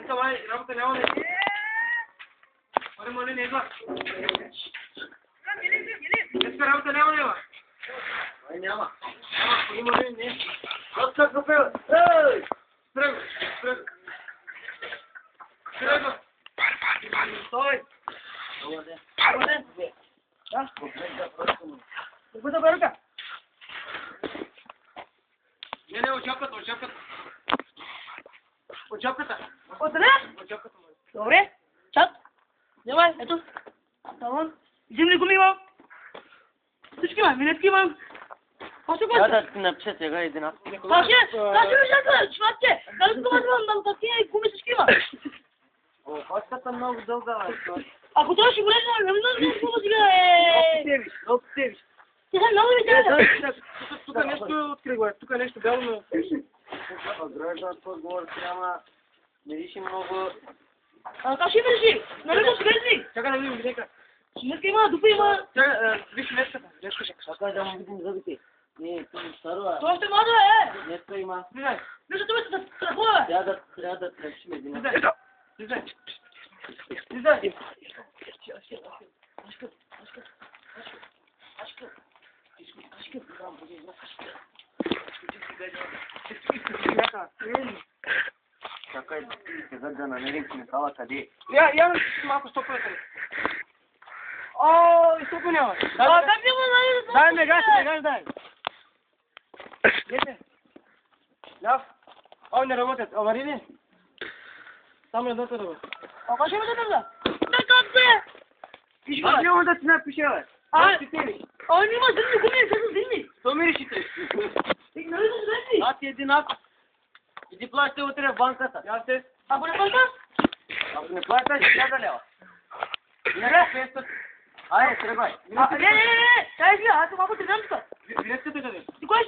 давай, работа няма не. Аре, моля, не идва. Днеска работа няма не, ай, няма. Има ли, не. Аз как го пева? Ей! Тръгва, тръгва. Тръгва. Стой. Добре. Да? Добре, да ръка. Не, очакват. Очаквата. Отре? Очаквата. Добре. Чак. Давай, ето. Таван. Вземи ли гуми имам? Всички имам, винетки имам. Още го? Да ти напиша сега един аз. Каже ми чакай, чуваче. Дали това да такива гуми всички имам. Опашката много дълга. Ако това ще болеш, не знам какво сега Много тевиш. Сега много ми трябва. Тук нещо открива, тук нещо бяло, но... Граждан подговор трябва мириши много. Как ще мириши? Нали го свързи? Чакай да видим винека. Днеска има, дупа има. Чакай, виж винеската. Чакай да му видим зъбите. Не, това старо. Това ще може, Днеска има. Слизай. Вижте, това ще се страхува. Трябва да тръпшим един. Слизай. Слизай. Чакай сега да намерим химикала къде. Я малко стоповете. О, стопо няма. Как няма да Дай ме гаш, дай. Дете. Ляв. О, не работят. Авари ли? Само едното работи. Как ще ме да? Как се? Аз няма да ти напиша, бе. Няма зимни гуми, са зимни. То миришите. Нали са зимни? Аз един аз. Иди плащай утре в банката. Я се. Ако не плаща? Ако не плащаш, 1000 лева. Не, 500. Айде, тръгвай. Не, дай сега, аз малко те дам тук. Винеската къде? Ти кой